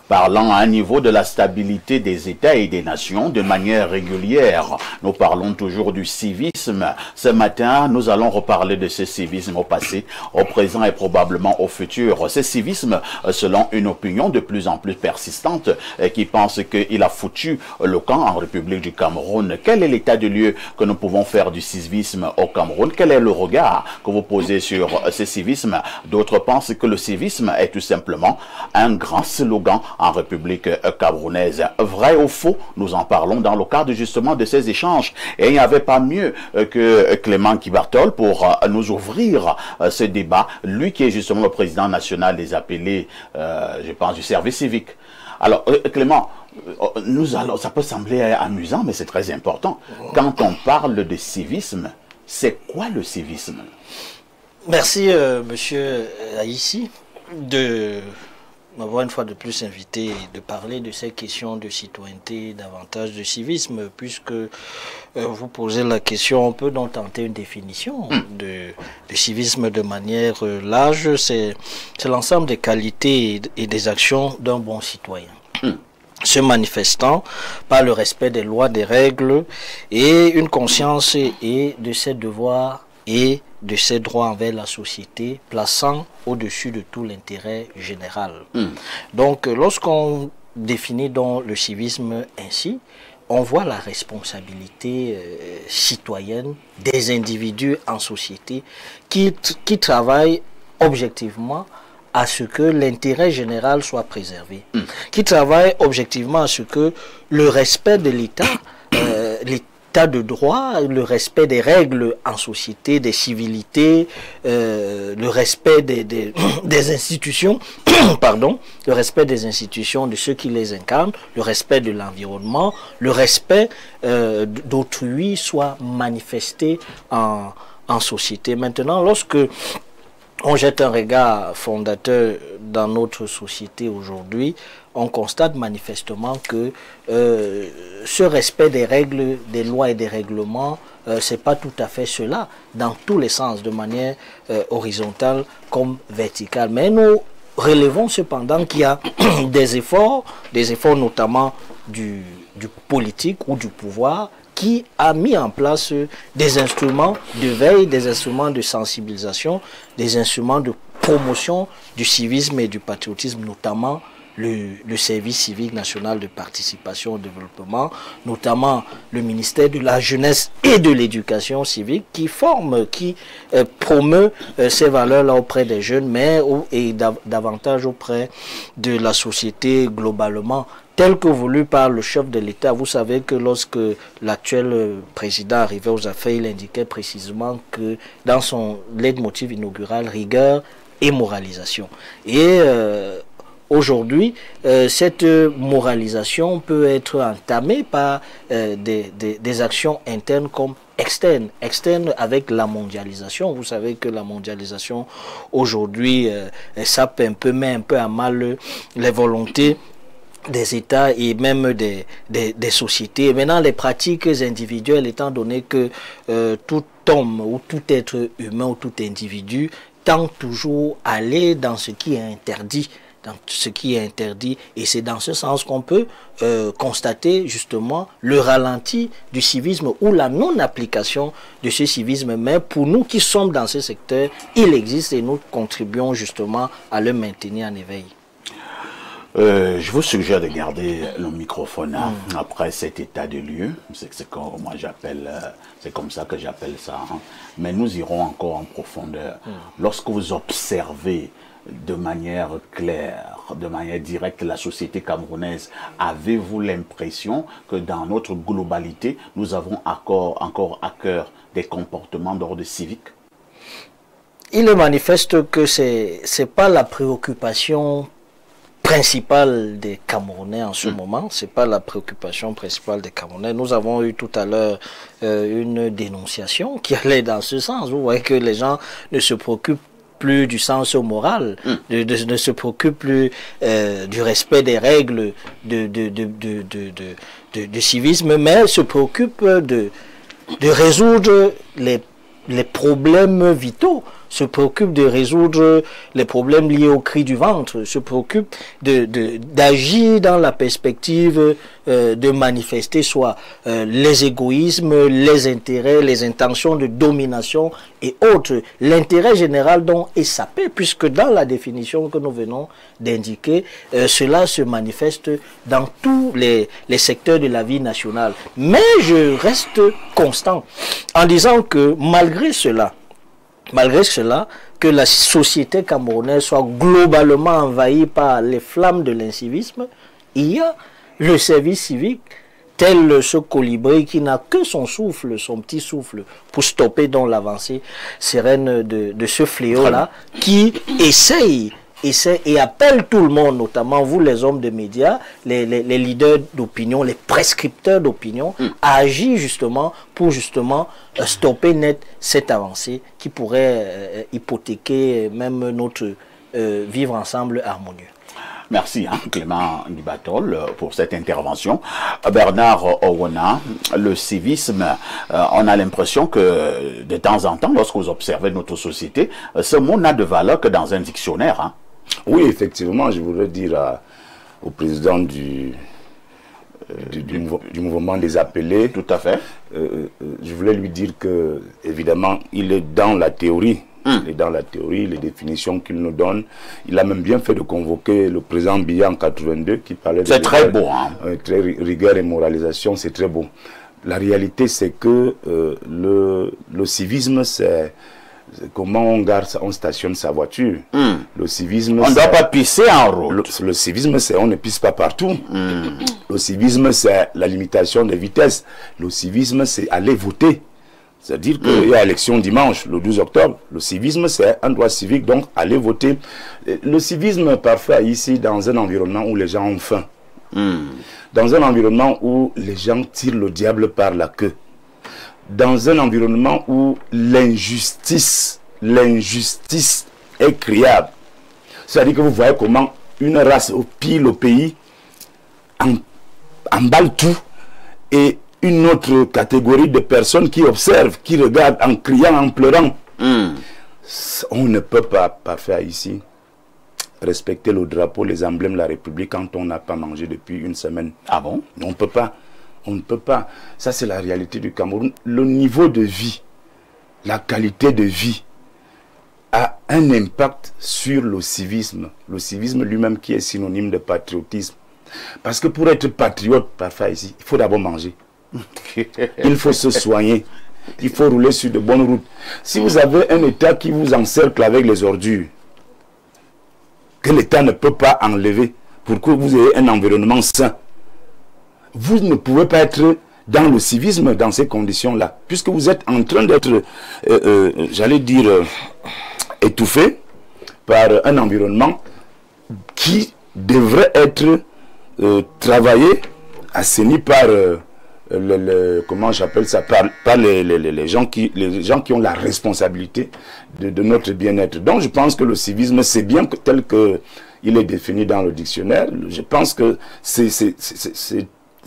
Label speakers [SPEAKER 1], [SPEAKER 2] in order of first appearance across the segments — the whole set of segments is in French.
[SPEAKER 1] Parlant à un niveau de la stabilité des États et des nations de manière régulière, nous parlons toujours du civisme. Ce matin, nous allons reparler de ce civisme au passé, au présent et probablement au futur. Ce civisme, selon une opinion de plus en plus persistante, qui pense qu'il a foutu le camp en République du Cameroun. Quel est l'état de lieu que nous pouvons faire du civisme au Cameroun? Quel est le regard que vous posez sur ce civisme? D'autres pensent que le civisme est tout simplement un grand slogan en République camerounaise. Vrai ou faux, nous en parlons dans le cadre justement de ces échanges. Et il n'y avait pas mieux que Clément Kibartol pour nous ouvrir ce débat, lui qui est justement le président national des appelés, je pense, du service civique. Alors, Clément, ça peut sembler amusant, mais c'est très important. Quand on parle de civisme, c'est quoi le civisme?
[SPEAKER 2] Merci, monsieur Aïssi, de m'avoir une fois de plus invité de parler de ces questions de citoyenneté, davantage de civisme, puisque vous posez la question, on peut donc tenter une définition de civisme de manière large. C'est l'ensemble des qualités et des actions d'un bon citoyen. Se manifestant par le respect des lois, des règles et une conscience et de ses devoirs et de ses droits envers la société, plaçant au-dessus de tout l'intérêt général. Donc, lorsqu'on définit donc le civisme ainsi, on voit la responsabilité citoyenne des individus en société qui travaillent objectivement à ce que l'intérêt général soit préservé, qui travaillent objectivement à ce que le respect de l'État, l'état de droit, le respect des règles en société, des civilités, le respect des institutions, pardon, le respect des institutions de ceux qui les incarnent, le respect de l'environnement, le respect d'autrui soit manifesté en société. Maintenant, lorsque on jette un regard fondateur dans notre société aujourd'hui, on constate manifestement que ce respect des règles, des lois et des règlements, c'est pas tout à fait cela, dans tous les sens, de manière horizontale comme verticale. Mais nous relevons cependant qu'il y a des efforts notamment du politique ou du pouvoir, qui a mis en place des instruments de veille, des instruments de sensibilisation, des instruments de promotion du civisme et du patriotisme, notamment le service civique national de participation au développement, notamment le ministère de la jeunesse et de l'éducation civique, qui forme, qui promeut ces valeurs-là auprès des jeunes, mais et davantage auprès de la société globalement, tel que voulu par le chef de l'État. Vous savez que lorsque l'actuel président arrivait aux affaires, il indiquait précisément que dans son leitmotiv inaugural, rigueur et moralisation. Et aujourd'hui, cette moralisation peut être entamée par des actions internes comme externes. Externes avec la mondialisation. Vous savez que la mondialisation aujourd'hui, sape un peu, met un peu à mal les volontés des États et même des sociétés. Et maintenant, les pratiques individuelles, étant donné que tout homme ou tout être humain ou tout individu tend toujours à aller dans ce qui est interdit. Et c'est dans ce sens qu'on peut constater justement le ralenti du civisme ou la non-application de ce civisme. Mais pour nous qui sommes dans ce secteur, il existe et nous contribuons justement à le maintenir en éveil.
[SPEAKER 1] Je vous suggère de garder le microphone après cet état de lieu. C'est comme moi j'appelle, c'est comme ça que j'appelle ça. Mais nous irons encore en profondeur. Lorsque vous observez de manière claire, de manière directe la société camerounaise, avez-vous l'impression que dans notre globalité, nous avons encore à cœur des comportements d'ordre civique?
[SPEAKER 2] Il est manifeste que c'est pas la préoccupation principale des Camerounais en ce moment, c'est pas la préoccupation principale des Camerounais. Nous avons eu tout à l'heure une dénonciation qui allait dans ce sens. Vous voyez que les gens ne se préoccupent plus du sens moral, ne se préoccupent plus du respect des règles de civisme, mais se préoccupent de résoudre les problèmes vitaux se préoccupe de résoudre les problèmes liés au cri du ventre, se préoccupe d'agir dans la perspective de manifester soit les égoïsmes, les intérêts, les intentions de domination et autres. L'intérêt général dont est sapé, puisque dans la définition que nous venons d'indiquer, cela se manifeste dans tous les secteurs de la vie nationale. Mais je reste constant en disant que malgré cela, que la société camerounaise soit globalement envahie par les flammes de l'incivisme, il y a le service civique, tel ce colibri qui n'a que son souffle, son petit souffle, pour stopper dans l'avancée sereine de ce fléau-là, qui essaye et appelle tout le monde, notamment vous les hommes de médias, les leaders d'opinion, les prescripteurs d'opinion, à agir justement pour stopper net cette avancée qui pourrait hypothéquer même notre vivre ensemble harmonieux.
[SPEAKER 1] Merci Clément Ndibatol pour cette intervention. Bernard Owona, le civisme, on a l'impression que de temps en temps, lorsque vous observez notre société, ce mot n'a de valeur que dans un dictionnaire. Hein.
[SPEAKER 3] Oui, effectivement, je voudrais dire au président du mouvement des appelés.
[SPEAKER 1] Tout à fait.
[SPEAKER 3] Je voulais lui dire que, évidemment, il est dans la théorie. Il est dans la théorie, les définitions qu'il nous donne. Il a même bien fait de convoquer le président Biya en 82 qui parlait de...
[SPEAKER 1] C'est très beau. Hein?
[SPEAKER 3] Très rigueur et moralisation, c'est très beau. La réalité, c'est que le civisme, c'est comment on stationne sa voiture. Le civisme,
[SPEAKER 1] on ne doit pas pisser en route.
[SPEAKER 3] Le civisme, c'est on ne pisse pas partout. Le civisme, c'est la limitation des vitesses. Le civisme, c'est aller voter. C'est-à-dire qu'il y a élection dimanche, le 12 octobre. Le civisme, c'est un droit civique, donc aller voter. Le civisme, parfois, ici, dans un environnement où les gens ont faim. Dans un environnement où les gens tirent le diable par la queue. Dans un environnement où l'injustice est criable. C'est-à-dire que vous voyez comment une race pile au pays emballe tout et une autre catégorie de personnes qui observent, qui regardent en criant, en pleurant. On ne peut pas faire ici respecter le drapeau, les emblèmes de la République quand on n'a pas mangé depuis une semaine.
[SPEAKER 1] Ah bon?
[SPEAKER 3] On ne peut pas. On ne peut pas. Ça, c'est la réalité du Cameroun. Le niveau de vie, la qualité de vie a un impact sur le civisme. Le civisme lui-même qui est synonyme de patriotisme. Parce que pour être patriote, parfois ici, il faut d'abord manger. Il faut se soigner. Il faut rouler sur de bonnes routes. Si vous avez un État qui vous encercle avec les ordures, que l'État ne peut pas enlever pour que vous ayez un environnement sain, vous ne pouvez pas être dans le civisme dans ces conditions-là, puisque vous êtes en train d'être, j'allais dire, étouffé par un environnement qui devrait être travaillé, assaini par, comment j'appelle ça, par les gens qui ont la responsabilité de notre bien-être. Donc je pense que le civisme, c'est bien tel qu'il est défini dans le dictionnaire. Je pense que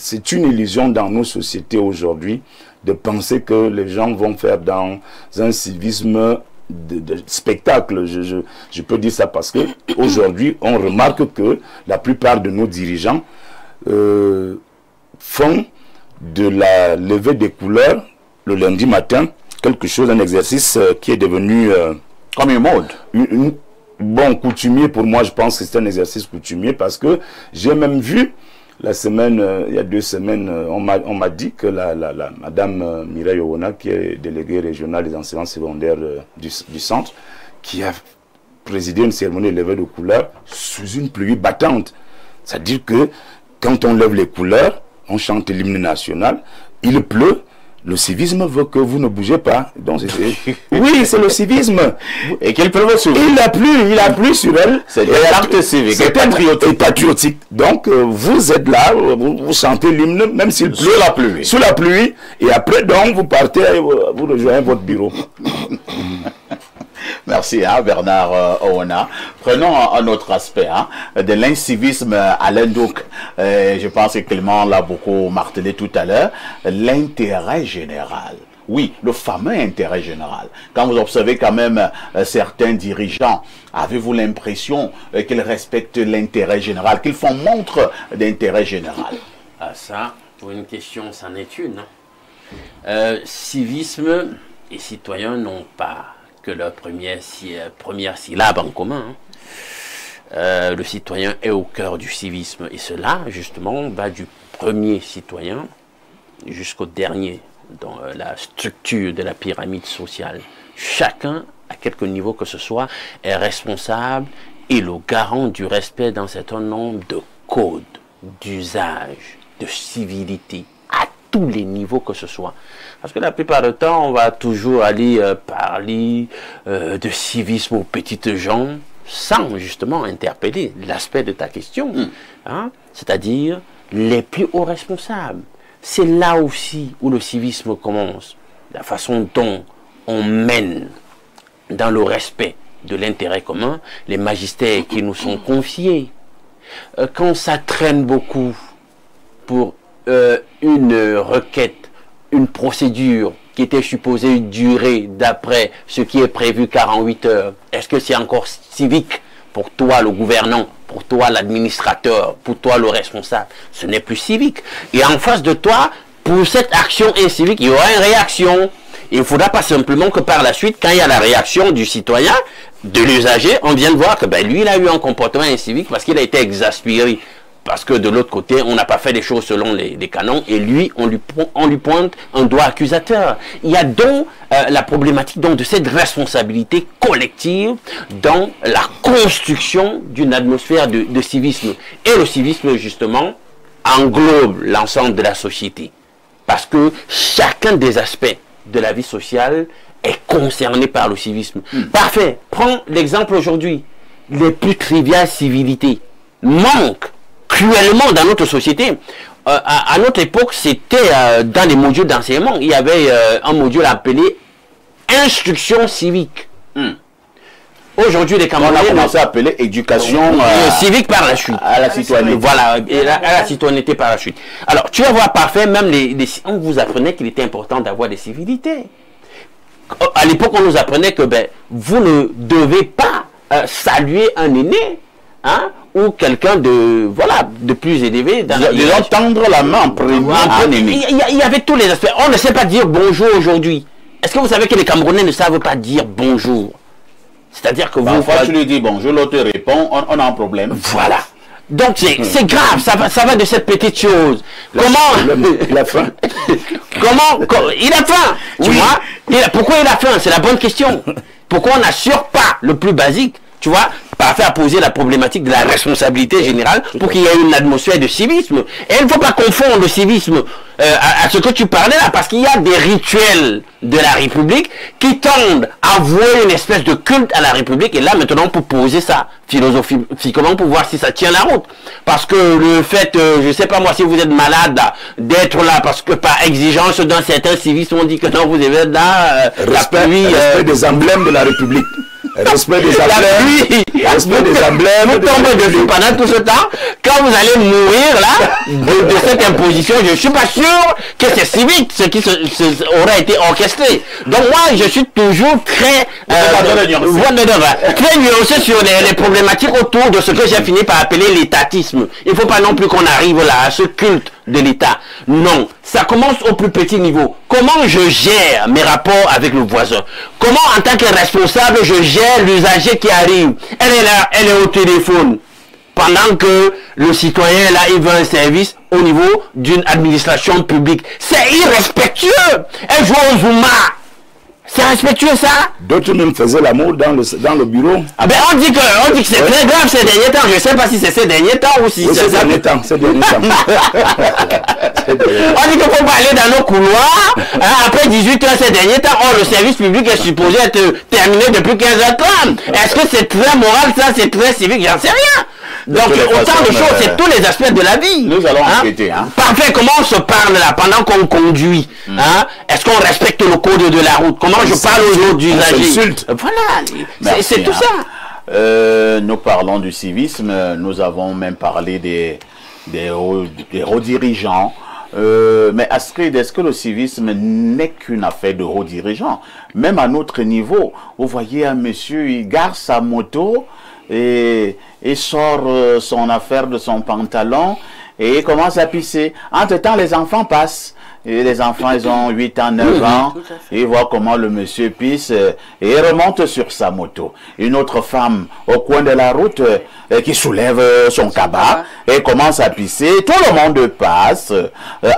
[SPEAKER 3] c'est une illusion dans nos sociétés aujourd'hui de penser que les gens vont faire dans un civisme de spectacle. Je peux dire ça parce que aujourd'hui on remarque que la plupart de nos dirigeants font de la levée des couleurs le lundi matin quelque chose, un exercice qui est devenu
[SPEAKER 1] comme une mode.
[SPEAKER 3] Bon, coutumier, pour moi je pense que c'est un exercice coutumier parce que j'ai même vu la semaine, il y a 2 semaines, on m'a dit que la madame Mireille Owona, qui est déléguée régionale des enseignements secondaires du centre, qui a présidé une cérémonie de levée de couleurs sous une pluie battante. C'est-à-dire que quand on lève les couleurs, on chante l'hymne national, il pleut, le civisme veut que vous ne bougez pas. Donc, oui, c'est le civisme.
[SPEAKER 1] Et qu'il pleuve sur
[SPEAKER 3] il a plu sur elle.
[SPEAKER 1] C'est des actes civiques et
[SPEAKER 3] patriotiques. Donc, vous êtes là, vous chantez l'hymne, même s'il pleut. Sous la pluie. Et après, donc, vous partez, vous rejoignez votre bureau.
[SPEAKER 1] Merci Bernard Owona. Prenons un autre aspect de l'incivisme à l'Indouk. Je pense que Clément l'a beaucoup martelé tout à l'heure. L'intérêt général. Oui, le fameux intérêt général. Quand vous observez quand même certains dirigeants, avez-vous l'impression qu'ils respectent l'intérêt général, qu'ils font montre d'intérêt général?
[SPEAKER 4] Ah, ça, pour une question, c'en est une. Civisme et citoyens n'ont pas que leur première syllabe en commun. Le citoyen est au cœur du civisme. Et cela, justement, va du premier citoyen jusqu'au dernier dans la structure de la pyramide sociale. Chacun, à quelque niveau que ce soit, est responsable et le garant du respect d'un certain nombre de codes, d'usages, de civilité, à tous les niveaux que ce soit. Parce que la plupart du temps, on va toujours aller parler de civisme aux petites gens, sans justement interpeller l'aspect de ta question, hein? C'est-à-dire les plus hauts responsables. C'est là aussi où le civisme commence. La façon dont on mène dans le respect de l'intérêt commun les magistères qui nous sont confiés. Quand ça traîne beaucoup pour une requête, une procédure qui était supposée durer d'après ce qui est prévu 48 heures, est-ce que c'est encore civique pour toi le gouvernant, pour toi l'administrateur, pour toi le responsable? Ce n'est plus civique. Et en face de toi, pour cette action incivique, il y aura une réaction. Il ne faudra pas simplement que par la suite, quand il y a la réaction du citoyen, de l'usager, on vient de voir que ben, lui, il a eu un comportement incivique parce qu'il a été exaspéré. Parce que de l'autre côté, on n'a pas fait les choses selon les canons, et lui, on lui pointe un doigt accusateur. Il y a donc la problématique donc, de cette responsabilité collective dans la construction d'une atmosphère de civisme. Et le civisme, justement, englobe l'ensemble de la société. Parce que chacun des aspects de la vie sociale est concerné par le civisme. Parfait. Prends l'exemple aujourd'hui. Les plus triviales civilités manquent cruellement dans notre société. À notre époque, c'était dans les modules d'enseignement, il y avait un module appelé instruction civique. Aujourd'hui, les Camerounais
[SPEAKER 1] on a commencé à appeler éducation
[SPEAKER 4] civique par la suite.
[SPEAKER 1] À la citoyenneté.
[SPEAKER 4] Voilà, et à la citoyenneté par la suite. Alors, tu vas voir parfait, même on vous apprenait qu'il était important d'avoir des civilités. À l'époque, on nous apprenait que ben, vous ne devez pas saluer un aîné, hein, ou quelqu'un de plus élevé.
[SPEAKER 1] Disons tendre la main en premier à un aîné.
[SPEAKER 4] Il y avait tous les aspects. On ne sait pas dire bonjour aujourd'hui. Est-ce que vous savez que les Camerounais ne savent pas dire bonjour? C'est-à-dire que vous...
[SPEAKER 1] Parfois, tu lui dis bonjour, l'autre répond, on a un problème.
[SPEAKER 4] Voilà. Donc, c'est grave, ça va de cette petite chose.
[SPEAKER 3] Il a faim.
[SPEAKER 4] Il a faim. Tu vois? Pourquoi il a faim? C'est la bonne question. Pourquoi on n'assure pas le plus basique? Tu vois, parfait à poser la problématique de la responsabilité générale pour qu'il y ait une atmosphère de civisme. Et il ne faut pas confondre le civisme à ce que tu parlais là, parce qu'il y a des rituels de la République qui tendent à vouer une espèce de culte à la République. Et là, maintenant, pour poser ça philosophiquement, pour voir si ça tient la route. Parce que le fait, je ne sais pas moi, si vous êtes malade, d'être là, parce que par exigence dans certains civismes, on dit que non, vous devez être là.
[SPEAKER 3] Respect des emblèmes de la République. Respect des emblèmes. Respect des emblèmes.
[SPEAKER 4] Vous tombez dessus pendant tout ce temps. Quand vous allez mourir là de cette imposition, je ne suis pas sûr que c'est civique ce qui aurait été orchestré. Donc moi, je suis toujours très nuancé sur les problématiques autour de ce que j'ai fini par appeler l'étatisme. Il ne faut pas non plus qu'on arrive là à ce culte de l'État. Non, ça commence au plus petit niveau. Comment je gère mes rapports avec le voisin? Comment en tant que responsable je gère l'usager qui arrive? Elle est là, elle est au téléphone. Pendant que le citoyen là, il veut un service au niveau d'une administration publique. C'est irrespectueux. Elle joue au Zuma. C'est respectueux ça?
[SPEAKER 3] D'autres même faisaient l'amour dans le bureau.
[SPEAKER 4] Ah ben on dit que c'est très grave ces derniers temps. Je ne sais pas si c'est ces derniers temps ou si c'est
[SPEAKER 3] ces derniers temps. On dit
[SPEAKER 4] qu'il ne faut pas aller dans nos couloirs après 18 heures ces derniers temps. Oh, le service public est supposé être terminé depuis 15h30. Est-ce que c'est très moral ça? C'est très civique? J'en sais rien. Donc autant de choses, c'est tous les aspects de la vie.
[SPEAKER 1] Nous allons enquêter.
[SPEAKER 4] Parfait, comment on se parle là pendant qu'on conduit? Est-ce qu'on respecte le code de la route? Comment je parle aux autres usagers? Voilà, c'est tout ça.
[SPEAKER 1] Nous parlons du civisme, nous avons même parlé des hauts dirigeants. Mais Astrid, est-ce que le civisme n'est qu'une affaire de hauts dirigeants? Même à notre niveau, vous voyez un monsieur, il gare sa moto et sort son affaire de son pantalon et il commence à pisser. Entre-temps, les enfants passent. Et les enfants, ils ont 8 ans, 9 ans. Ils voient comment le monsieur pisse et il remonte sur sa moto. Une autre femme au coin de la route qui soulève son cabas et commence à pisser. Tout le monde passe.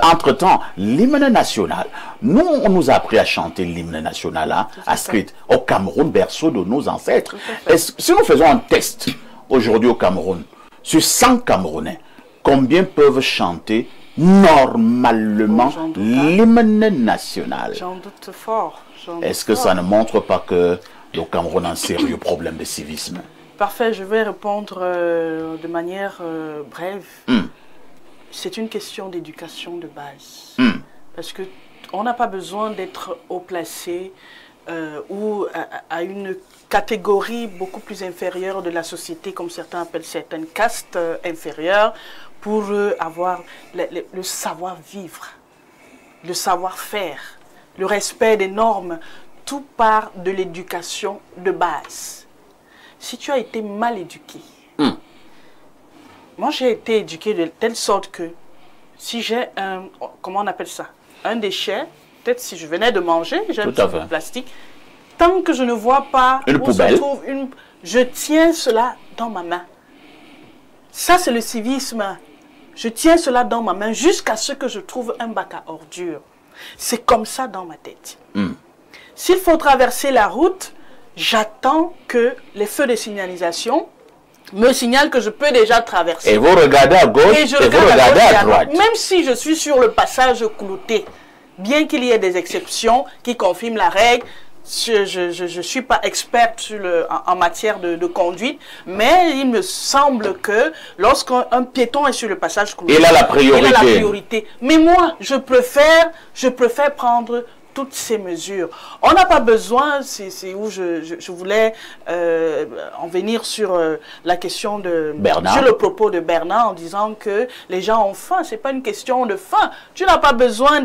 [SPEAKER 1] Entre-temps, l'hymne national. Nous, on nous a appris à chanter l'hymne national, hein, Astrid, au Cameroun, berceau de nos ancêtres. Si nous faisons un test aujourd'hui au Cameroun, sur 100 Camerounais, combien peuvent chanter normalement l'hymne national?
[SPEAKER 5] J'en doute fort.
[SPEAKER 1] Est-ce que ça ne montre pas que le Cameroun a un sérieux problème de civisme?
[SPEAKER 5] Parfait, je vais répondre de manière brève. C'est une question d'éducation de base. Parce que on n'a pas besoin d'être haut placé ou à une catégorie beaucoup plus inférieure de la société, comme certains appellent certaines castes inférieures, pour avoir le savoir-vivre, le savoir-faire, le respect des normes. Tout part de l'éducation de base. Si tu as été mal éduqué, moi j'ai été éduqué de telle sorte que si j'ai un, comment on appelle ça, un déchet, peut-être si je venais de manger, j'ai un petit peu de plastique, tant que je ne vois pas
[SPEAKER 1] une poubelle,
[SPEAKER 5] je tiens cela dans ma main. Ça c'est le civisme. Je tiens cela dans ma main jusqu'à ce que je trouve un bac à ordures. C'est comme ça dans ma tête. S'il faut traverser la route, j'attends que les feux de signalisation me signalent que je peux déjà traverser.
[SPEAKER 1] Et vous regardez à gauche et, vous regardez à droite.
[SPEAKER 5] Même si je suis sur le passage clouté, bien qu'il y ait des exceptions qui confirment la règle, je ne suis pas experte sur en matière de conduite, mais il me semble que lorsqu'un piéton est sur le passage clouté,
[SPEAKER 1] il a la priorité.
[SPEAKER 5] Mais moi, je préfère prendre toutes ces mesures. On n'a pas besoin, c'est où je voulais en venir sur la question de
[SPEAKER 1] Bernard.
[SPEAKER 5] Sur le propos de Bernard en disant que les gens ont faim. C'est pas une question de faim. Tu n'as pas besoin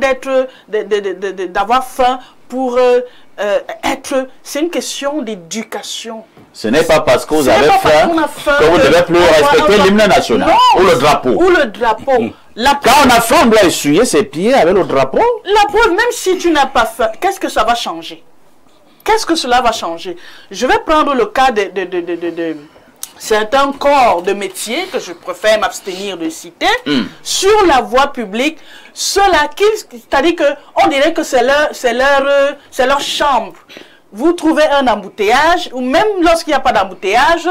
[SPEAKER 5] d'avoir faim pour c'est une question d'éducation.
[SPEAKER 1] Ce n'est pas parce que vous avez faim que vous ne devez plus respecter l'hymne national ou le drapeau.
[SPEAKER 5] Ou le drapeau.
[SPEAKER 1] Quand on a faim, on doit essuyer ses pieds avec le drapeau.
[SPEAKER 5] La preuve, même si tu n'as pas faim, qu'est-ce que ça va changer? Qu'est-ce que cela va changer? Je vais prendre le cas de certains corps de métier que je préfère m'abstenir de citer sur la voie publique. Ceux-là, c'est-à-dire qu'on dirait que c'est leur chambre. Vous trouvez un embouteillage, ou même lorsqu'il n'y a pas d'embouteillage,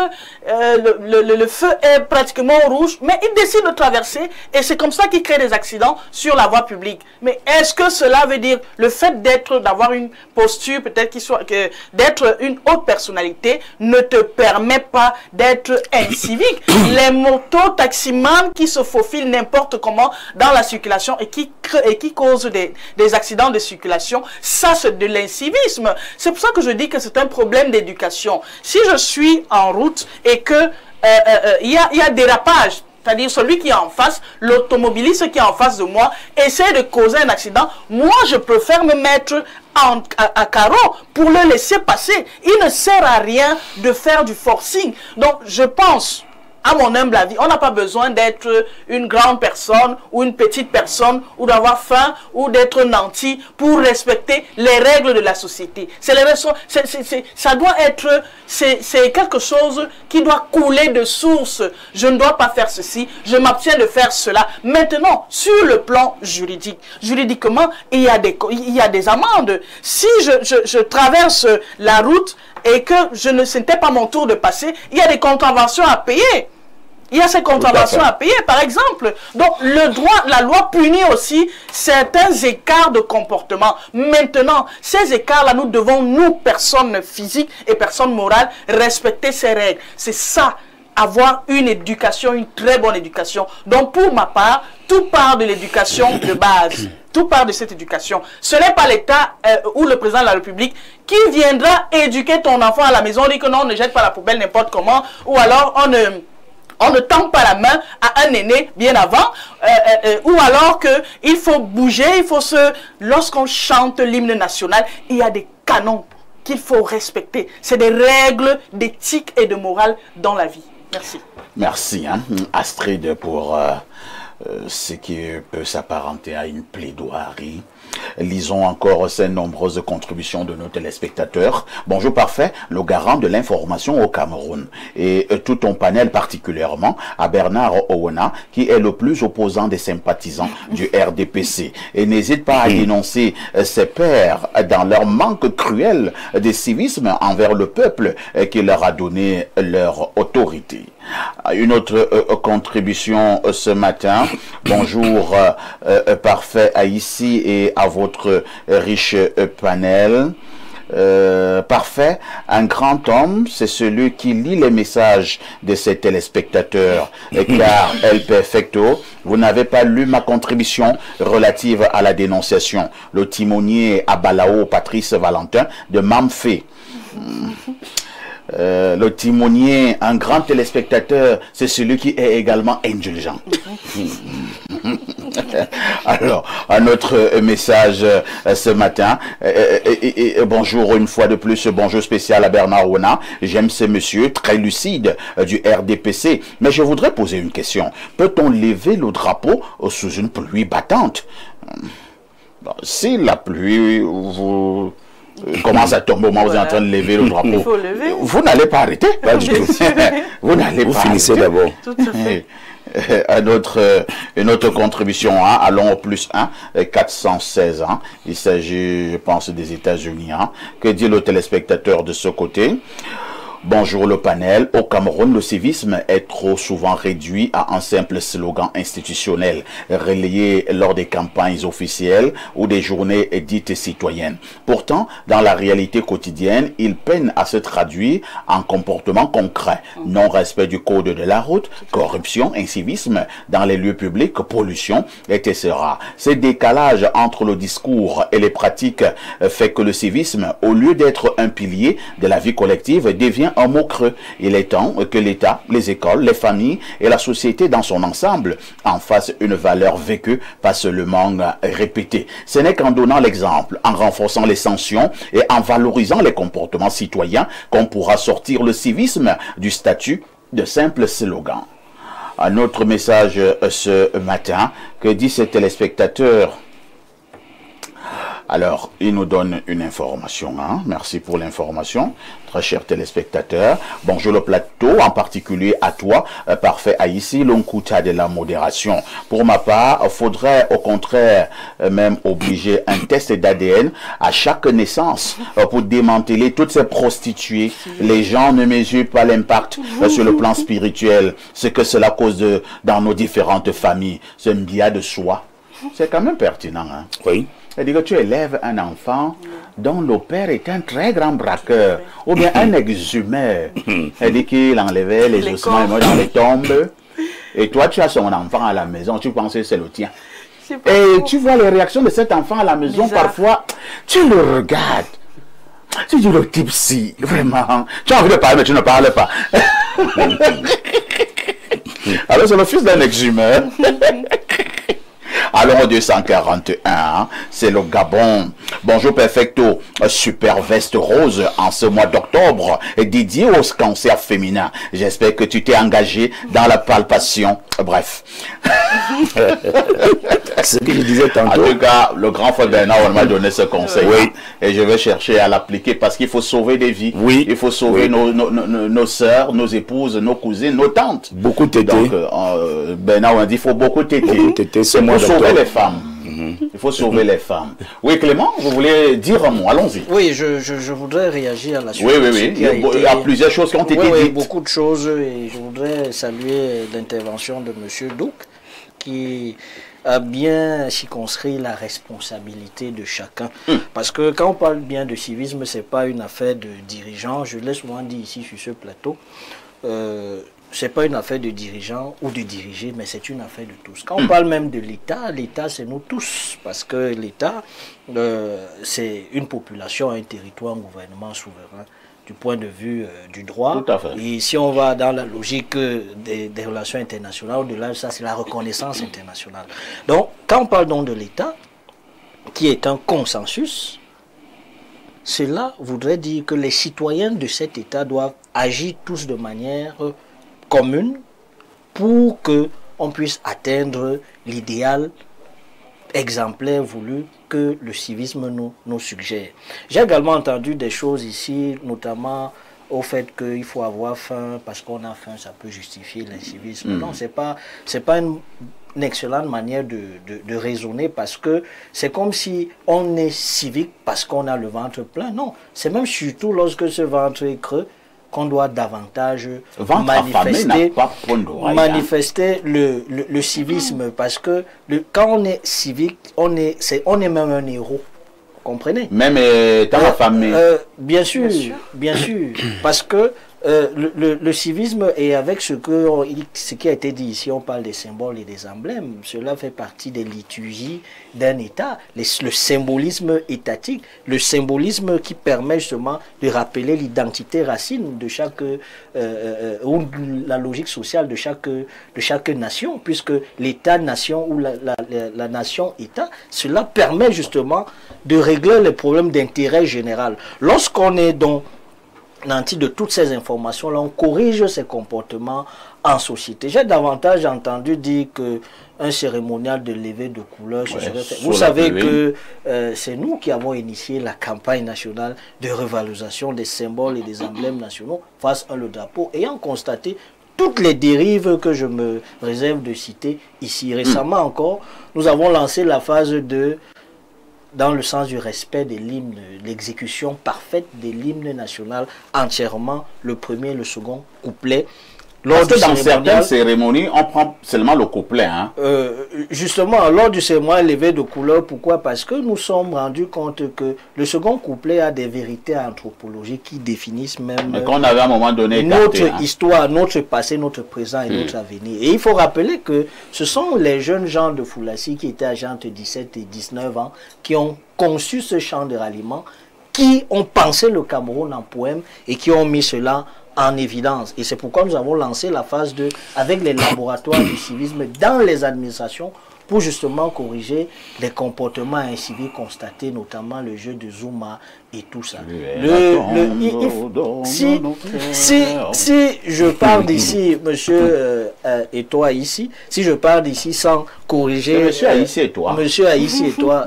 [SPEAKER 5] le feu est pratiquement rouge, mais ils décident de traverser, et c'est comme ça qu'ils créent des accidents sur la voie publique. Mais est-ce que cela veut dire, le fait d'avoir une posture, peut-être d'être une haute personnalité, ne te permet pas d'être incivique? Les motos-taximans qui se faufilent n'importe comment dans la circulation et qui causent des accidents de circulation, ça c'est de l'incivisme. C'est pour ça que je dis que c'est un problème d'éducation. Si je suis en route et que il y a dérapage, c'est-à-dire celui qui est en face, l'automobiliste qui est en face de moi, essaie de causer un accident, moi je préfère me mettre à carreau pour le laisser passer. Il ne sert à rien de faire du forcing. Donc je pense, à mon humble avis, on n'a pas besoin d'être une grande personne ou une petite personne ou d'avoir faim ou d'être nanti pour respecter les règles de la société. Ça doit être, c'est quelque chose qui doit couler de source. Je ne dois pas faire ceci, je m'abstiens de faire cela. Maintenant, sur le plan juridique, juridiquement, il y a des amendes. Si je traverse la route et que ce n'était pas mon tour de passer, il y a des contraventions à payer. Il y a ces contraventions à payer, par exemple. Donc, la loi punit aussi certains écarts de comportement. Maintenant, ces écarts-là, nous devons, nous, personnes physiques et personnes morales, respecter ces règles. C'est ça, avoir une éducation, une très bonne éducation. Donc, pour ma part, tout part de l'éducation de base. Tout part de cette éducation. Ce n'est pas l'État ou le président de la République qui viendra éduquer ton enfant à la maison, dit que non, on ne jette pas la poubelle n'importe comment, ou alors On ne tend pas la main à un aîné bien avant, ou alors qu'il faut bouger, il faut lorsqu'on chante l'hymne national, il y a des canons qu'il faut respecter. C'est des règles d'éthique et de morale dans la vie. Merci.
[SPEAKER 1] Merci, Astrid, pour ce qui peut s'apparenter à une plaidoirie. Lisons encore ces nombreuses contributions de nos téléspectateurs. Bonjour parfait, le garant de l'information au Cameroun. Et tout ton panel particulièrement à Bernard Owona, qui est le plus opposant des sympathisants du RDPC. Et n'hésite pas à dénoncer ses pairs dans leur manque cruel de civisme envers le peuple qui leur a donné leur autorité. Une autre contribution ce matin. Bonjour parfait à ici et à votre riche panel. Parfait, un grand homme, c'est celui qui lit les messages de ses téléspectateurs. Car El Perfecto, vous n'avez pas lu ma contribution relative à la dénonciation. Le timonier à Balao, Patrice Valentin de Mamfé. Le timonier, un grand téléspectateur, c'est celui qui est également indulgent. Alors, un autre message ce matin. Bonjour une fois de plus, bonjour spécial à Bernard Owona. J'aime ce monsieur très lucide du RDPC. Mais je voudrais poser une question. Peut-on lever le drapeau sous une pluie battante? Si la pluie vous commence à tomber au moment où vous êtes en train de lever le drapeau,
[SPEAKER 5] il faut lever.
[SPEAKER 1] Vous n'allez pas arrêter. Pas du tout. Vous n'allez pas
[SPEAKER 3] finissez
[SPEAKER 1] arrêter.
[SPEAKER 3] d'abord.
[SPEAKER 5] Tout à fait.
[SPEAKER 1] Une autre contribution, allons au plus 1, 416 ans. Il s'agit, je pense, des États-Unis. Que dit le téléspectateur de ce côté? Bonjour le panel. Au Cameroun, le civisme est trop souvent réduit à un simple slogan institutionnel, relayé lors des campagnes officielles ou des journées dites citoyennes. Pourtant, dans la réalité quotidienne, il peine à se traduire en comportement concret. Non-respect du code de la route, corruption, incivisme dans les lieux publics, pollution, etc. Ce décalage entre le discours et les pratiques fait que le civisme, au lieu d'être un pilier de la vie collective, devient un mot creux. Il est temps que l'État, les écoles, les familles et la société dans son ensemble en fassent une valeur vécue, pas seulement répétée. Ce n'est qu'en donnant l'exemple, en renforçant les sanctions et en valorisant les comportements citoyens qu'on pourra sortir le civisme du statut de simple slogan. Un autre message ce matin, que dit ce téléspectateur? Alors, il nous donne une information. Merci pour l'information, très cher téléspectateur. Bonjour le plateau, en particulier à toi, parfait à ici, l'onkuta de la modération. Pour ma part, il faudrait au contraire même obliger un test d'ADN à chaque naissance pour démanteler toutes ces prostituées. Les gens ne mesurent pas l'impact sur le plan spirituel, ce que cela cause dans nos différentes familles. Ce biais de soi, c'est quand même pertinent.
[SPEAKER 3] Oui.
[SPEAKER 1] C'est-à-dire que tu élèves un enfant dont le père est un très grand braqueur, ou bien un exhumeur. C'est-à-dire qu'il enlevait les ossements dans les tombes. Et toi, tu as son enfant à la maison, tu penses que c'est le tien. Et tu vois les réactions de cet enfant à la maison, bizarre. Parfois, tu le regardes. Tu dis le type si, vraiment. Tu as envie de parler, mais tu ne parles pas. Alors, c'est le fils d'un exhumeur. Alors, au 241, c'est le Gabon. Bonjour Perfecto, super veste rose en ce mois d'octobre dédié au cancer féminin. J'espère que tu t'es engagé dans la palpation. Bref.
[SPEAKER 3] Ce que je disais tantôt.
[SPEAKER 1] En tout cas, le grand frère Bernard, on m'a donné ce conseil. Oui. Et je vais chercher à l'appliquer parce qu'il faut sauver des vies. Oui. Il faut sauver nos sœurs, nos épouses, nos cousines, nos tantes.
[SPEAKER 3] Beaucoup tétés.
[SPEAKER 1] Donc, Bernard, on a dit qu'il faut beaucoup téter.
[SPEAKER 3] Beaucoup téter, c'est moi
[SPEAKER 1] sauver les femmes. Il faut sauver les femmes. Oui, Clément, vous voulez dire un mot? Allons-y.
[SPEAKER 2] Oui, je voudrais réagir à la suite.
[SPEAKER 1] Oui. Il y a plusieurs choses qui ont été dites.
[SPEAKER 2] Oui, beaucoup de choses. Et je voudrais saluer l'intervention de M. Douk, qui a bien circonscrit la responsabilité de chacun. Parce que quand on parle bien de civisme, ce n'est pas une affaire de dirigeants. Je l'ai souvent dit ici sur ce plateau. Ce n'est pas une affaire de dirigeants ou de diriger, mais c'est une affaire de tous. Quand on parle même de l'État, l'État c'est nous tous. Parce que l'État, c'est une population, un territoire, un gouvernement souverain du point de vue du droit.
[SPEAKER 1] Tout à fait.
[SPEAKER 2] Et si on va dans la logique des relations internationales, au-delà de ça, c'est la reconnaissance internationale. Donc, quand on parle donc de l'État, qui est un consensus, cela voudrait dire que les citoyens de cet État doivent agir tous de manière commune pour qu'on puisse atteindre l'idéal exemplaire voulu que le civisme nous suggère. J'ai également entendu des choses ici, notamment au fait qu'il faut avoir faim, parce qu'on a faim, ça peut justifier l'incivisme. Non, c'est pas une excellente manière de raisonner, parce que c'est comme si on est civique parce qu'on a le ventre plein. Non, c'est même surtout lorsque ce ventre est creux qu'on doit davantage manifester le civisme, parce que quand on est civique, on est même un héros. Vous comprenez?
[SPEAKER 1] Même étant affamé.
[SPEAKER 2] Bien sûr, parce que le civisme, et avec ce qui a été dit ici, on parle des symboles et des emblèmes, cela fait partie des liturgies d'un État, le symbolisme étatique, le symbolisme qui permet justement de rappeler l'identité racine de chaque, ou la logique sociale de chaque nation, puisque l'État-nation ou la nation-État, cela permet justement de régler les problèmes d'intérêt général. Lorsqu'on est donc nanti de toutes ces informations-là, on corrige ces comportements en société. J'ai davantage entendu dire qu'un cérémonial de levée de couleurs se serait fait. Vous savez que c'est nous qui avons initié la campagne nationale de revalorisation des symboles et des emblèmes nationaux face à le drapeau, ayant constaté toutes les dérives que je me réserve de citer ici. Récemment encore, nous avons lancé la phase 2 dans le sens du respect de l'hymne, l'exécution parfaite de l'hymne national entièrement, le premier et le second couplet.
[SPEAKER 1] Parce que dans certaines cérémonies, on prend seulement le couplet. Hein.
[SPEAKER 2] Justement, lors du cérémonial levé de couleur, pourquoi? Parce que nous sommes rendus compte que le second couplet a des vérités anthropologiques qui définissent même
[SPEAKER 1] qu'on avait à un moment donné
[SPEAKER 2] notre histoire, notre passé, notre présent et notre avenir. Et il faut rappeler que ce sont les jeunes gens de Foulassi qui étaient âgés entre 17 et 19 ans qui ont conçu ce chant de ralliement, qui ont pensé le Cameroun en poème et qui ont mis cela en évidence. Et c'est pourquoi nous avons lancé la phase 2 avec les laboratoires du civisme dans les administrations pour justement corriger les comportements inciviques constatés, notamment le jeu de Zuma et tout ça. Si je parle d'ici, monsieur et toi ici, si je parle d'ici sans corriger...
[SPEAKER 1] Monsieur Haïssi et toi.
[SPEAKER 2] Monsieur Haïssi et toi,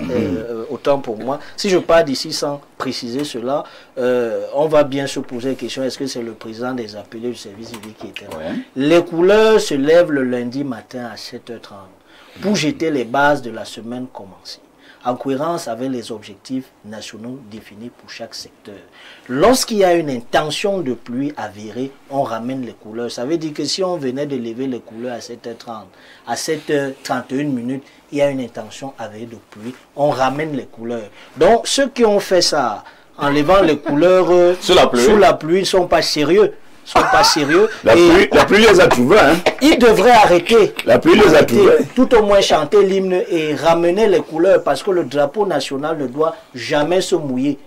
[SPEAKER 2] autant pour moi. Si je parle d'ici sans préciser cela, on va bien se poser la question, est-ce que c'est le président des appelés du service civique qui était là? Les couleurs se lèvent le lundi matin à 7h30. Pour jeter les bases de la semaine commencée, en cohérence avec les objectifs nationaux définis pour chaque secteur. Lorsqu'il y a une intention de pluie avérée, on ramène les couleurs. Ça veut dire que si on venait de lever les couleurs à 7h30, à 7h31, il y a une intention avérée de pluie, on ramène les couleurs. Donc ceux qui ont fait ça en levant les couleurs sous la pluie ne sont pas sérieux. La
[SPEAKER 3] pluie les a trouvés. Hein.
[SPEAKER 2] Ils devraient arrêter.
[SPEAKER 3] La pluie les a trouvés.
[SPEAKER 2] Tout au moins chanter l'hymne et ramener les couleurs, parce que le drapeau national ne doit jamais se mouiller.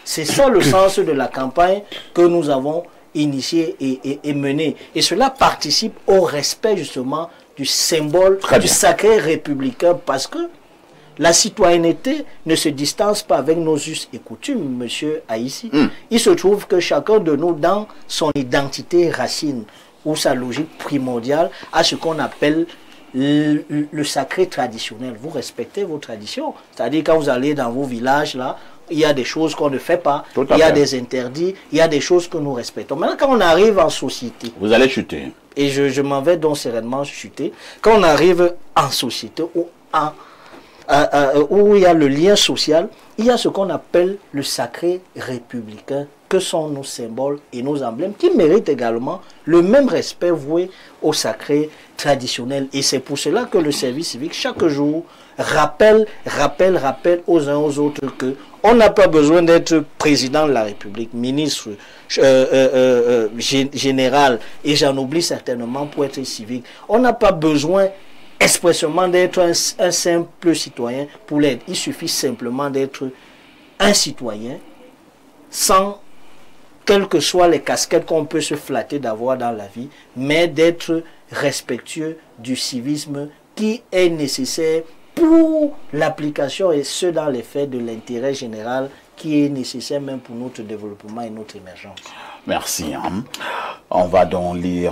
[SPEAKER 2] C'est ça le sens de la campagne que nous avons initiée et menée. Et cela participe au respect justement du symbole du sacré républicain, parce que la citoyenneté ne se distance pas avec nos us et coutumes, monsieur Haïssi. Il se trouve que chacun de nous, dans son identité racine ou sa logique primordiale, a ce qu'on appelle le sacré traditionnel. Vous respectez vos traditions. C'est-à-dire quand vous allez dans vos villages, là, il y a des choses qu'on ne fait pas, il y a des interdits, il y a des choses que nous respectons. Maintenant, quand on arrive en société...
[SPEAKER 1] Vous allez chuter.
[SPEAKER 2] Et je m'en vais donc sereinement chuter. Quand on arrive en société ou où il y a le lien social, il y a ce qu'on appelle le sacré républicain, que sont nos symboles et nos emblèmes, qui méritent également le même respect voué au sacré traditionnel. Et c'est pour cela que le service civique, chaque jour, rappelle aux uns aux autres que on n'a pas besoin d'être président de la République, ministre, général, et j'en oublie certainement pour être civique. On n'a pas besoin expressément d'être un simple citoyen pour l'être. Il suffit simplement d'être un citoyen sans quelles que soient les casquettes qu'on peut se flatter d'avoir dans la vie, mais d'être respectueux du civisme qui est nécessaire pour l'application et ce dans les faits de l'intérêt général qui est nécessaire même pour notre développement et notre émergence.
[SPEAKER 1] Merci. On va donc lire